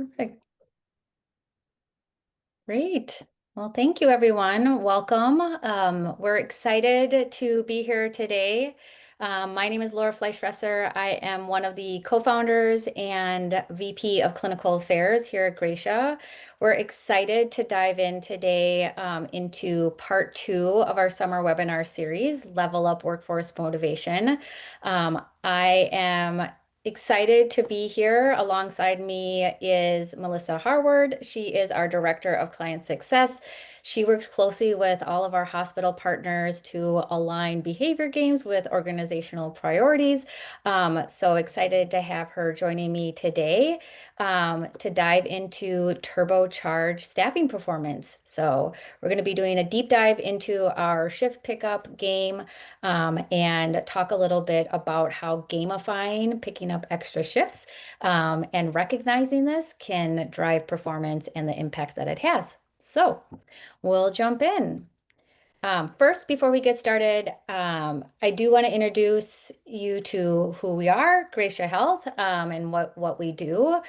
Perfect. Great. Well, thank you, everyone. Welcome. We're excited to be here today. My name is Laura Fleischresser. I am one of the co-founders and VP of Clinical Affairs here at Gratia. We're excited to dive in today into part two of our summer webinar series, Level Up Workforce Motivation. I am excited to be here. Alongside me is Melissa Harward. She is our Director of Client Success. She works closely with all of our hospital partners to align behavior games with organizational priorities. So excited to have her joining me today to dive into Turbocharge staffing performance. So we're going to be doing a deep dive into our shift pickup game and talk a little bit about how gamifying picking up extra shifts and recognizing this can drive performance and the impact that it has. So we'll jump in. First, before we get started, I do want to introduce you to who we are, Gratia Health, and what we do.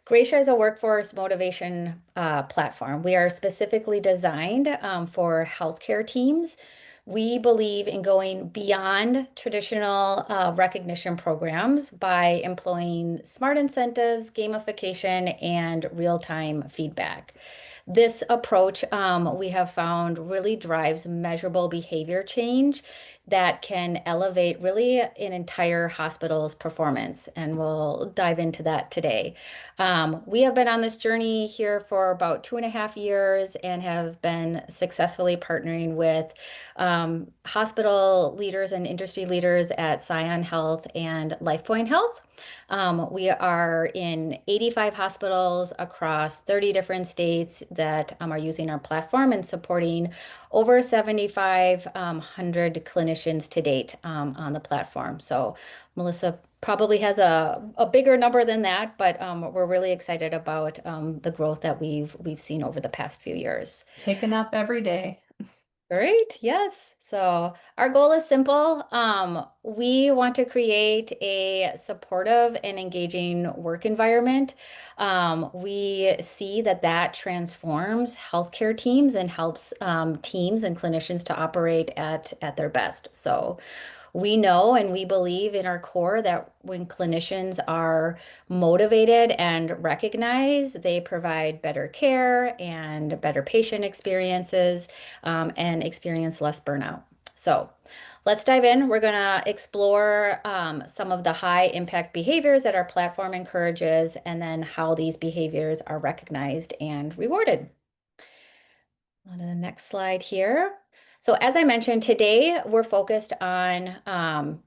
Gratia is a workforce motivation platform. We are specifically designed for healthcare teams. We believe in going beyond traditional recognition programs by employing smart incentives, gamification, and real-time feedback. This approach we have found really drives measurable behavior change that can elevate really an entire hospital's performance. And we'll dive into that today. We have been on this journey here for about 2.5 years and have been successfully partnering with hospital leaders and industry leaders at Scion Health and LifePoint Health. We are in 85 hospitals across 30 different states that are using our platform and supporting over 7,500 clinicians to date on the platform. So Melissa probably has a bigger number than that, but we're really excited about the growth that we've seen over the past few years. Picking up every day. Great, yes. So our goal is simple. We want to create a supportive and engaging work environment. We see that that transforms healthcare teams and helps teams and clinicians to operate at their best. So we know and we believe in our core that when clinicians are motivated and recognized, they provide better care and better patient experiences and experience less burnout. So let's dive in. We're going to explore some of the high impact behaviors that our platform encourages and then how these behaviors are recognized and rewarded. On to the next slide here. So as I mentioned, today we're focused on on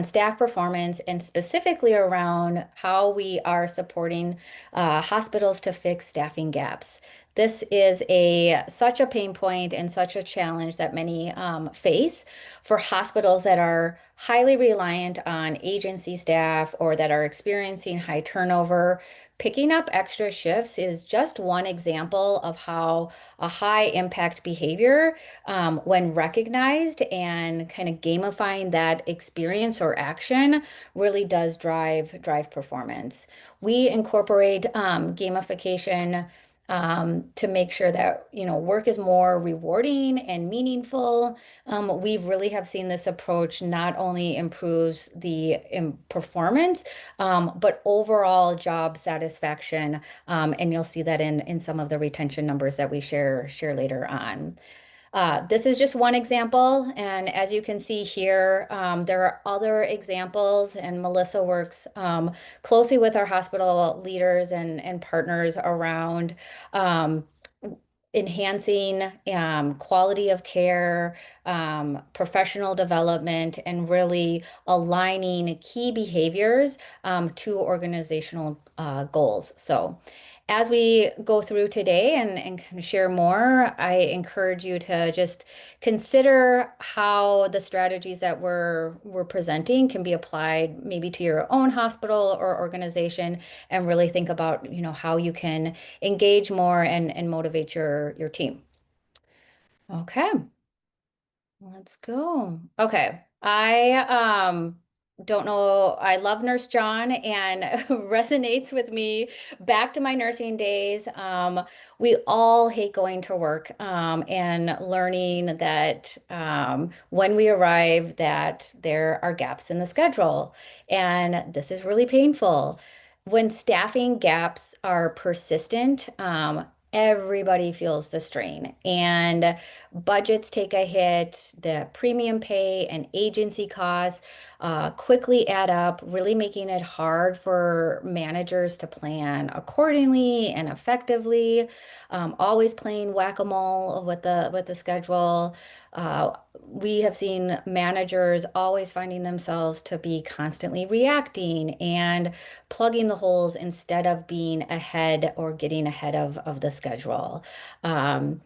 staff performance and specifically around how we are supporting hospitals to fix staffing gaps. This is such a pain point and such a challenge that many face for hospitals that are highly reliant on agency staff or that are experiencing high turnover. Picking up extra shifts is just one example of how a high impact behavior, when recognized and kind of gamifying that experience or action, really does drive performance. We incorporate gamification to make sure that work is more rewarding and meaningful. We really have seen this approach not only improves the performance, but overall job satisfaction. And you'll see that in some of the retention numbers that we share later on. This is just one example, and as you can see here, there are other examples, and Melissa works closely with our hospital leaders and partners around enhancing quality of care, professional development, and really aligning key behaviors to organizational goals. So as we go through today and kind of share more, I encourage you to just consider how the strategies that we're presenting can be applied maybe to your own hospital or organization, and really think about, how you can engage more and motivate your team. Okay, let's go. Okay. I don't know, I love Nurse John and resonates with me back to my nursing days. We all hate going to work and learning that when we arrive that there are gaps in the schedule. And this is really painful. When staffing gaps are persistent, everybody feels the strain and budgets take a hit, the premium pay and agency costs quickly add up, really making it hard for managers to plan accordingly and effectively. Always playing whack-a-mole with the schedule. We have seen managers always finding themselves to be constantly reacting and plugging the holes instead of being ahead or getting ahead of the schedule. Um,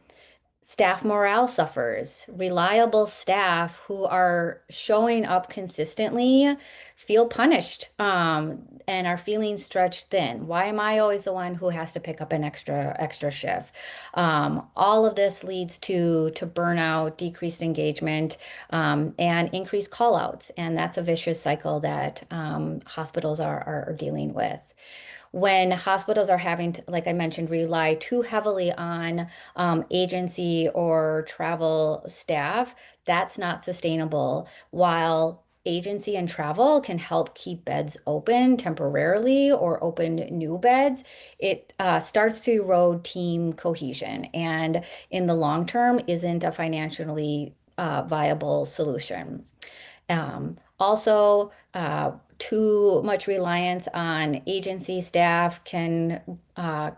Staff morale suffers. Reliable staff who are showing up consistently feel punished, and are feeling stretched thin. Why am I always the one who has to pick up an extra shift? All of this leads to burnout, decreased engagement, and increased call outs. And that's a vicious cycle that hospitals are dealing with. When hospitals are having to, like I mentioned, rely too heavily on agency or travel staff, that's not sustainable. While agency and travel can help keep beds open temporarily or open new beds, it starts to erode team cohesion and in the long term isn't a financially viable solution. Also, too much reliance on agency staff can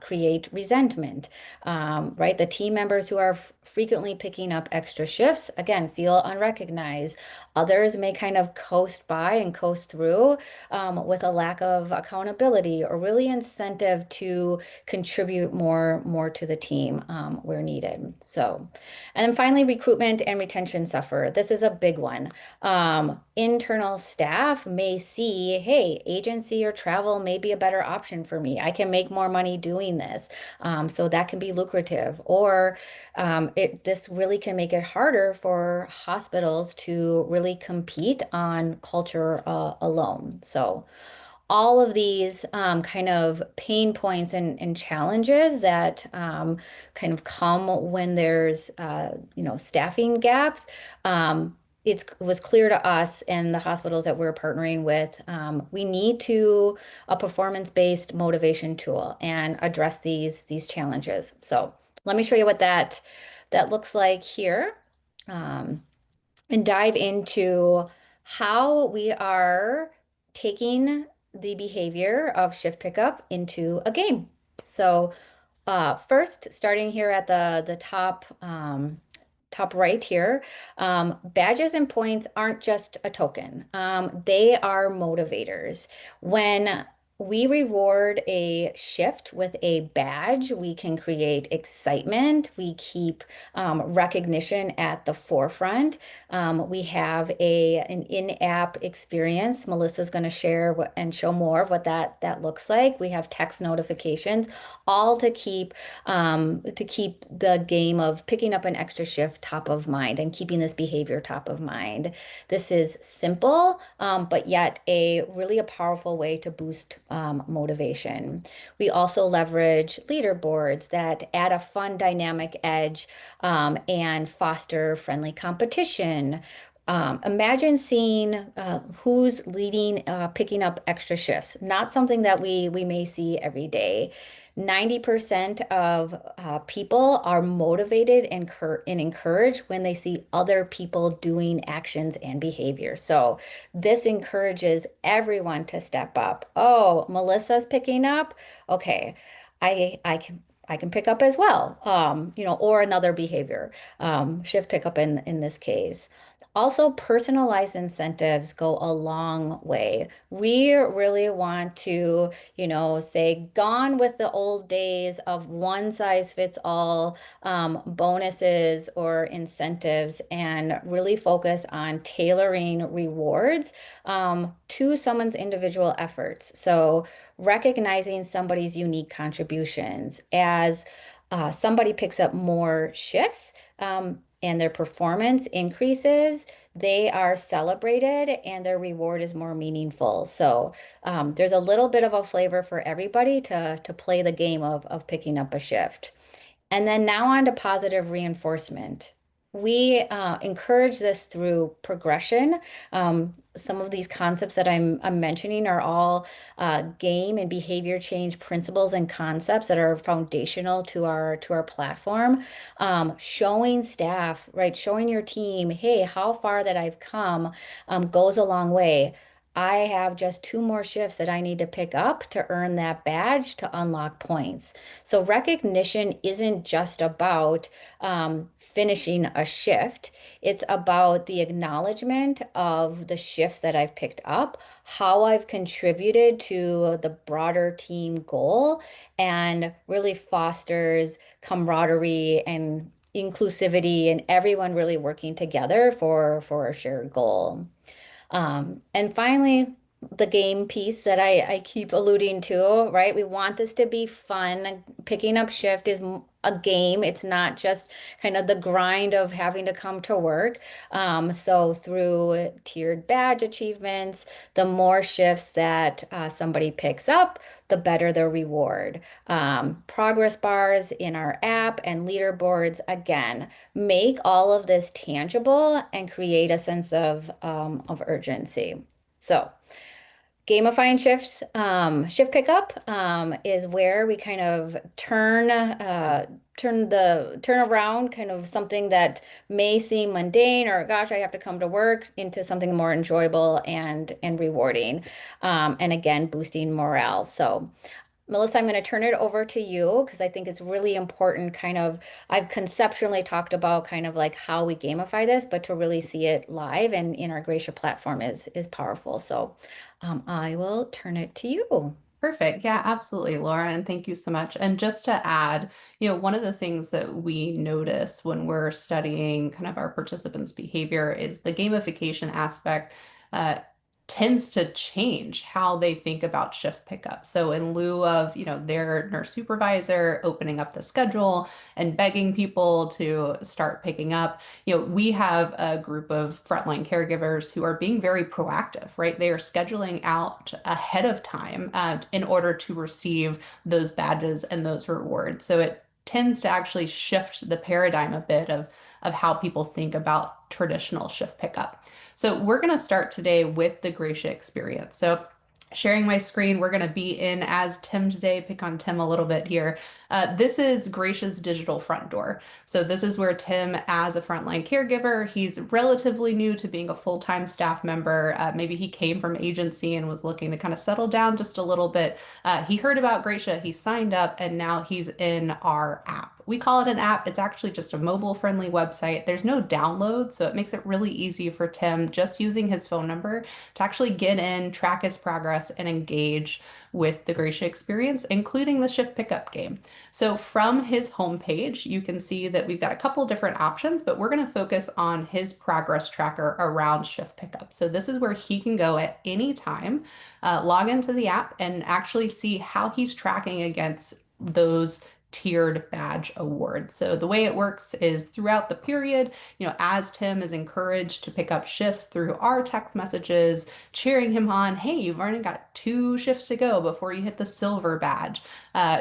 create resentment, right? The team members who are frequently picking up extra shifts, again, feel unrecognized. Others may kind of coast by and coast through with a lack of accountability or really incentive to contribute more to the team where needed. So, and then finally, recruitment and retention suffer. This is a big one. Internal staff may see, hey, agency or travel may be a better option for me. I can make more money doing this. So that can be lucrative. Or this really can make it harder for hospitals to really compete on culture alone. So all of these kind of pain points and challenges that kind of come when there's staffing gaps. It was clear to us and the hospitals that we're partnering with, we need to a performance-based motivation tool and address these challenges. So let me show you what that looks like here. Um, and dive into how we are taking the behavior of shift pickup into a game. So first, starting here at the top right here, badges and points aren't just a token. They are motivators. When we reward a shift with a badge, we can create excitement. We keep recognition at the forefront. We have an in-app experience. Melissa's going to share and show more of what that looks like. We have text notifications, all to keep the game of picking up an extra shift top of mind and keeping this behavior top of mind. This is simple, but yet a powerful way to boost motivation. We also leverage leaderboards that add a fun dynamic edge and foster friendly competition. Imagine seeing who's leading, picking up extra shifts, not something that we may see every day. 90% of people are motivated and encouraged when they see other people doing actions and behavior. So this encourages everyone to step up. Oh, Melissa's picking up. Okay, I can pick up as well. Or another behavior, shift pickup in this case. Also, personalized incentives go a long way. We really want to, say, gone with the old days of one size fits all bonuses or incentives and really focus on tailoring rewards to someone's individual efforts. So, recognizing somebody's unique contributions as somebody picks up more shifts. and their performance increases, they are celebrated and their reward is more meaningful. So there's a little bit of a flavor for everybody to play the game of picking up a shift. And then now on to positive reinforcement. We encourage this through progression. Some of these concepts that I'm mentioning are all game and behavior change principles and concepts that are foundational to our platform. Showing staff, right? Showing your team, hey, how far that I've come goes a long way. I have just two more shifts that I need to pick up to earn that badge to unlock points. So recognition isn't just about finishing a shift. It's about the acknowledgement of the shifts that I've picked up, how I've contributed to the broader team goal, and really fosters camaraderie and inclusivity and everyone really working together for a shared goal. And finally, the game piece that I keep alluding to, right? We want this to be fun. Picking up shift is a game. It's not just kind of the grind of having to come to work. So through tiered badge achievements, the more shifts that somebody picks up, the better the reward. Progress bars in our app and leaderboards, again, make all of this tangible and create a sense of urgency. So, gamifying shifts, shift pickup is where we kind of turn around kind of something that may seem mundane or gosh, I have to come to work into something more enjoyable and rewarding. And again, boosting morale. So Melissa, I'm going to turn it over to you because I think it's really important kind of I've conceptually talked about kind of like how we gamify this, but to really see it live and in our Gratia platform is powerful. So I will turn it to you. Perfect. Yeah, absolutely, Laura. And thank you so much. And just to add, one of the things that we notice when we're studying kind of our participants' behavior is the gamification aspect uh, tends to change how they think about shift pickup. So in lieu of, their nurse supervisor opening up the schedule and begging people to start picking up, we have a group of frontline caregivers who are being very proactive, right? They are scheduling out ahead of time in order to receive those badges and those rewards. So it tends to actually shift the paradigm a bit of how people think about traditional shift pickup. So we're going to start today with the Gratia experience. So sharing my screen, we're going to be in as Tim today, pick on Tim a little bit here. This is Gratia's digital front door. So this is where Tim, as a frontline caregiver, he's relatively new to being a full-time staff member. Maybe he came from agency and was looking to kind of settle down just a little bit. He heard about Gratia, he signed up, and now he's in our app. We call it an app. It's actually just a mobile-friendly website. There's no download, so it makes it really easy for Tim, just using his phone number, to actually get in, track his progress, and engage with the Gratia experience, including the shift pickup game. So from his homepage, you can see that we've got a couple different options, but we're going to focus on his progress tracker around shift pickup. So this is where he can go at any time, log into the app, and actually see how he's tracking against those tiered badge awards. So the way it works is throughout the period, as Tim is encouraged to pick up shifts through our text messages, cheering him on, hey, you've already got 2 shifts to go before you hit the silver badge.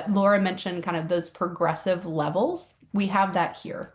Laura mentioned kind of those progressive levels. We have that here.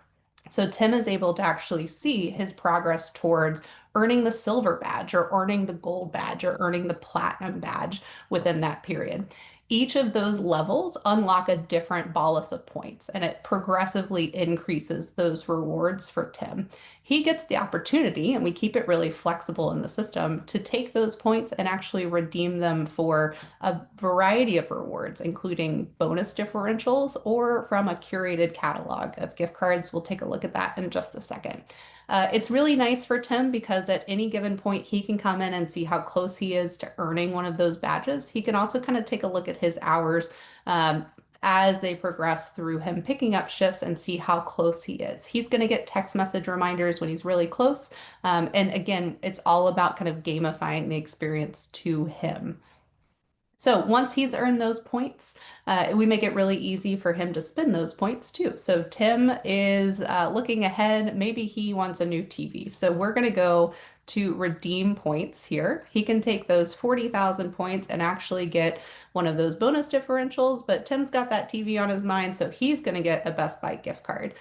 So Tim is able to actually see his progress towards earning the silver badge or earning the gold badge or earning the platinum badge within that period. Each of those levels unlock a different bolus of points, and it progressively increases those rewards for Tim. He gets the opportunity, and we keep it really flexible in the system, to take those points and actually redeem them for a variety of rewards, including bonus differentials or from a curated catalog of gift cards. We'll take a look at that in just a second. It's really nice for Tim because at any given point, he can come in and see how close he is to earning one of those badges. He can also kind of take a look at his hours as they progress through him picking up shifts and see how close he is. He's going to get text message reminders when he's really close. And again, it's all about kind of gamifying the experience to him. So once he's earned those points, we make it really easy for him to spend those points too. So Tim is looking ahead. Maybe he wants a new TV. So we're going to go to redeem points here. He can take those 40,000 points and actually get one of those bonus differentials, but Tim's got that TV on his mind, so he's going to get a Best Buy gift card.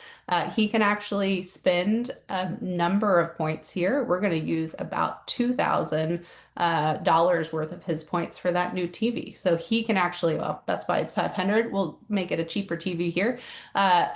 He can actually spend a number of points here. We're going to use about 2,000 dollars worth of his points for that new TV. So he can actually, well, Best Buy is 500. We'll make it a cheaper TV here. Uh,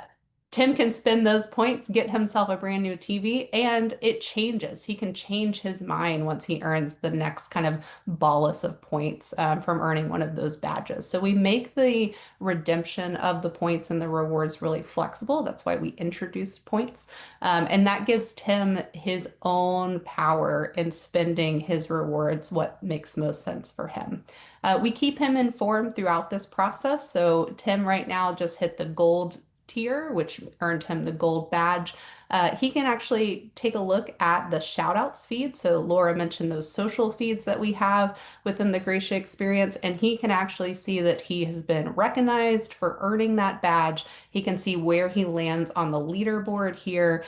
Tim can spend those points, get himself a brand new TV, and it changes. He can change his mind once he earns the next kind of bolus of points from earning one of those badges. So we make the redemption of the points and the rewards really flexible. That's why we introduced points. And that gives Tim his own power in spending his rewards, what makes most sense for him. We keep him informed throughout this process. So Tim right now just hit the gold tier, which earned him the gold badge. He can actually take a look at the shoutouts feed. So Laura mentioned those social feeds that we have within the Gratia experience, and he can actually see that he has been recognized for earning that badge. He can see where he lands on the leaderboard here.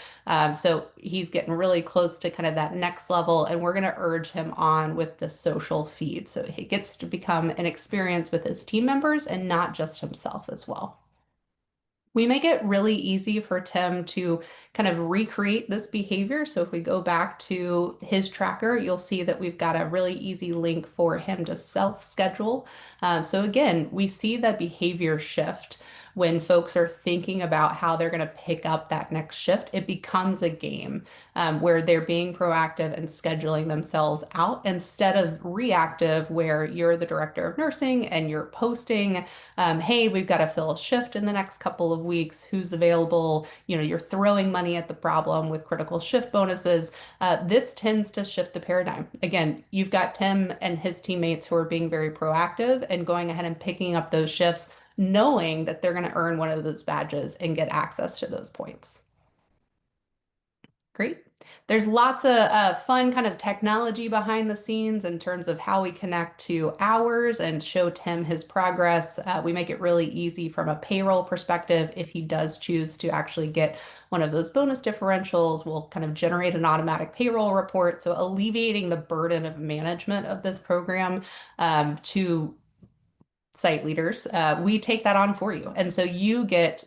So he's getting really close to kind of that next level, and we're going to urge him on with the social feed. So he gets to become an experience with his team members and not just himself as well. We make it really easy for Tim to kind of recreate this behavior. So if we go back to his tracker, you'll see that we've got a really easy link for him to self-schedule. So again, we see the behavior shift when folks are thinking about how they're going to pick up that next shift. It becomes a game where they're being proactive and scheduling themselves out instead of reactive, where you're the director of nursing and you're posting, hey, we've got to fill a shift in the next couple of weeks. Who's available? You know, you're throwing money at the problem with critical shift bonuses. This tends to shift the paradigm. Again, you've got Tim and his teammates who are being very proactive and going ahead and picking up those shifts, knowing that they're going to earn one of those badges and get access to those points. Great. There's lots of fun kind of technology behind the scenes in terms of how we connect to hours and show Tim his progress. We make it really easy from a payroll perspective. If he does choose to actually get one of those bonus differentials, we'll kind of generate an automatic payroll report. So alleviating the burden of management of this program to site leaders, we take that on for you. And so you get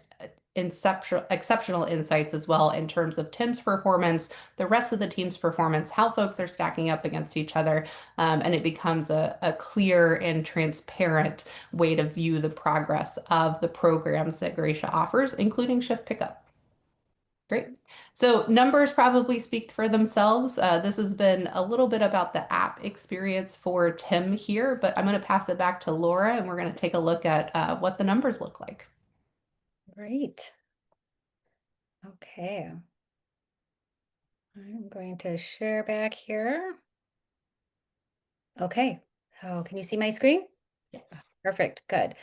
exceptional insights as well in terms of Tim's performance, the rest of the team's performance, how folks are stacking up against each other, and it becomes a clear and transparent way to view the progress of the programs that Gratia offers, including shift pickup. Great. So numbers probably speak for themselves. This has been a little bit about the app experience for Tim here, but I'm going to pass it back to Laura and we're going to take a look at what the numbers look like. Great. Okay. I'm going to share back here. Okay. So can you see my screen? Yes. Perfect. Good.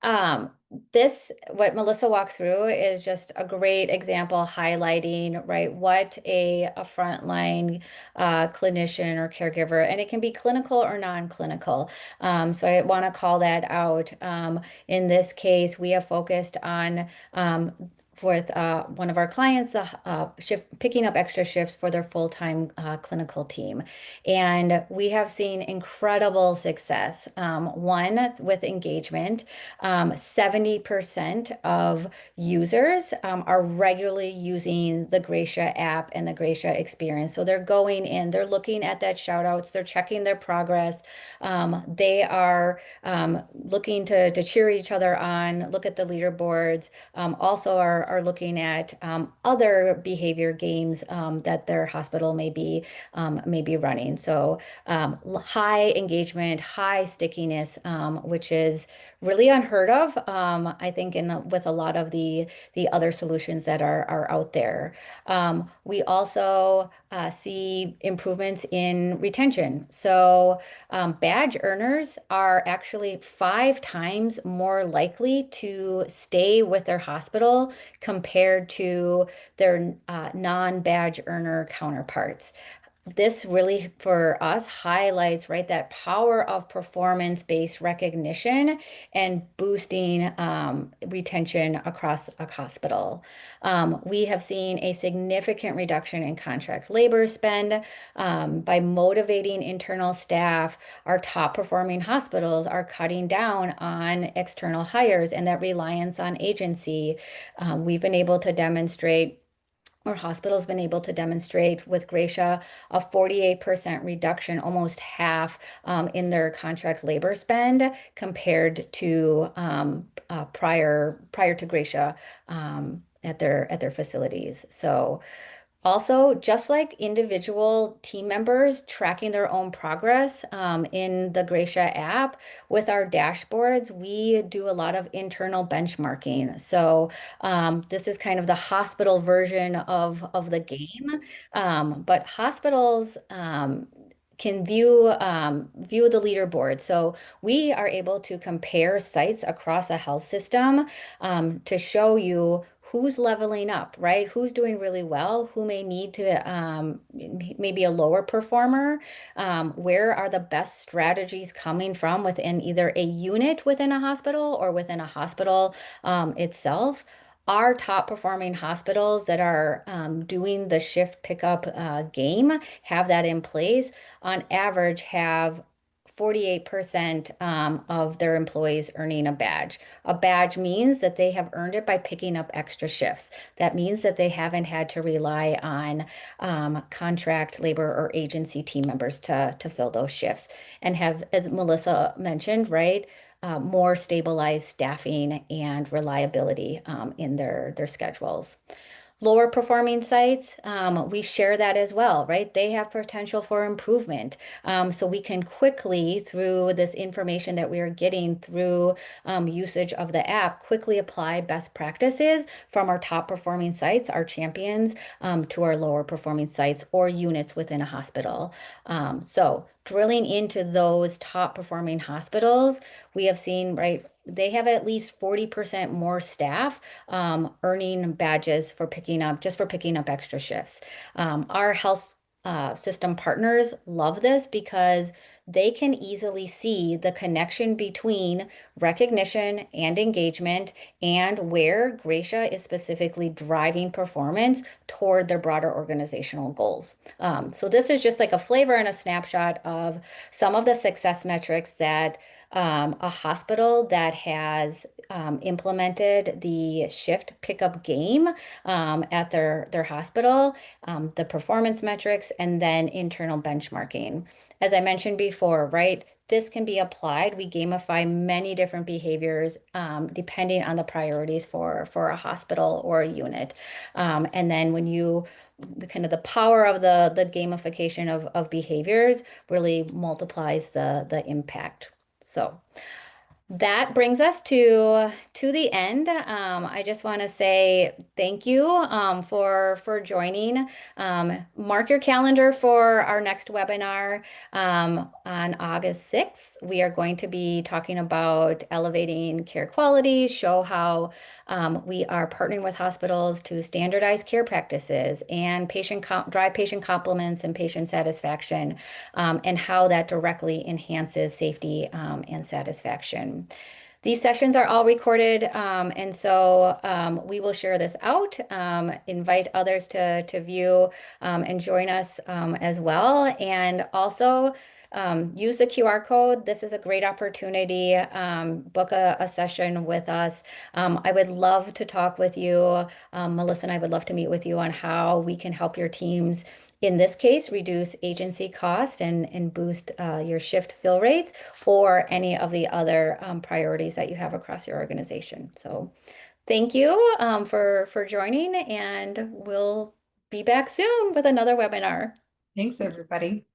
Um, this, what Melissa walked through is just a great example highlighting, right, what a frontline clinician or caregiver, and it can be clinical or non-clinical. So I want to call that out. In this case, we have focused on with one of our clients, picking up extra shifts for their full-time clinical team. And we have seen incredible success. One, with engagement, 70% of users are regularly using the Gratia app and the Gratia experience. So they're going in, they're looking at that shout outs, they're checking their progress. They are looking to cheer each other on, look at the leaderboards, also are looking at other behavior games that their hospital may be running. So high engagement, high stickiness, which is really unheard of, I think, with a lot of the other solutions that are out there. We also see improvements in retention. So badge earners are actually 5 times more likely to stay with their hospital compared to their non-badge earner counterparts. this really for us highlights, right, that power of performance-based recognition and boosting retention across a hospital. We have seen a significant reduction in contract labor spend by motivating internal staff. Our top performing hospitals are cutting down on external hires and that reliance on agency. We've been able to demonstrate our hospital's been able to demonstrate with Gratia a 48% reduction, almost half in their contract labor spend compared to prior to Gratia at their facilities. So also, just like individual team members tracking their own progress in the Gratia app, with our dashboards, we do a lot of internal benchmarking. So this is kind of the hospital version of the game. But hospitals can view the leaderboard. So we are able to compare sites across a health system to show you who's leveling up, right? Who's doing really well, who may need to maybe a lower performer, where are the best strategies coming from within either a unit within a hospital or within a hospital itself. Our top performing hospitals that are doing the shift pickup game have that in place. On average, have 48% of their employees earning a badge. A badge means that they have earned it by picking up extra shifts. That means that they haven't had to rely on contract labor or agency team members to fill those shifts and have, as Melissa mentioned, right, more stabilized staffing and reliability in their schedules. Lower performing sites, we share that as well, right? They have potential for improvement. So we can quickly, through this information that we are getting through usage of the app, quickly apply best practices from our top performing sites, our champions, to our lower performing sites or units within a hospital. So drilling into those top performing hospitals, we have seen, right, they have at least 40% more staff earning badges for picking up extra shifts. Our health system partners love this because they can easily see the connection between recognition and engagement and where Gratia is specifically driving performance toward their broader organizational goals. So this is just like a flavor and a snapshot of some of the success metrics that a hospital that has implemented the shift pickup game at their hospital, the performance metrics, and then internal benchmarking. As I mentioned before, right? This can be applied. We gamify many different behaviors depending on the priorities for a hospital or a unit. And then when you the kind of the power of the gamification of behaviors really multiplies the impact. So that brings us to the end. I just want to say thank you for joining. Mark your calendar for our next webinar on August 6th. We are going to be talking about elevating care quality, show how we are partnering with hospitals to standardize care practices and drive patient compliments and patient satisfaction, and how that directly enhances safety and satisfaction. These sessions are all recorded, and so we will share this out, invite others to view and join us as well. And also use the QR code. This is a great opportunity. Book a session with us. I would love to talk with you. Melissa and I would love to meet with you on how we can help your teams in this case, reduce agency cost and boost your shift fill rates or any of the other priorities that you have across your organization. So thank you for joining, and we'll be back soon with another webinar. Thanks, everybody.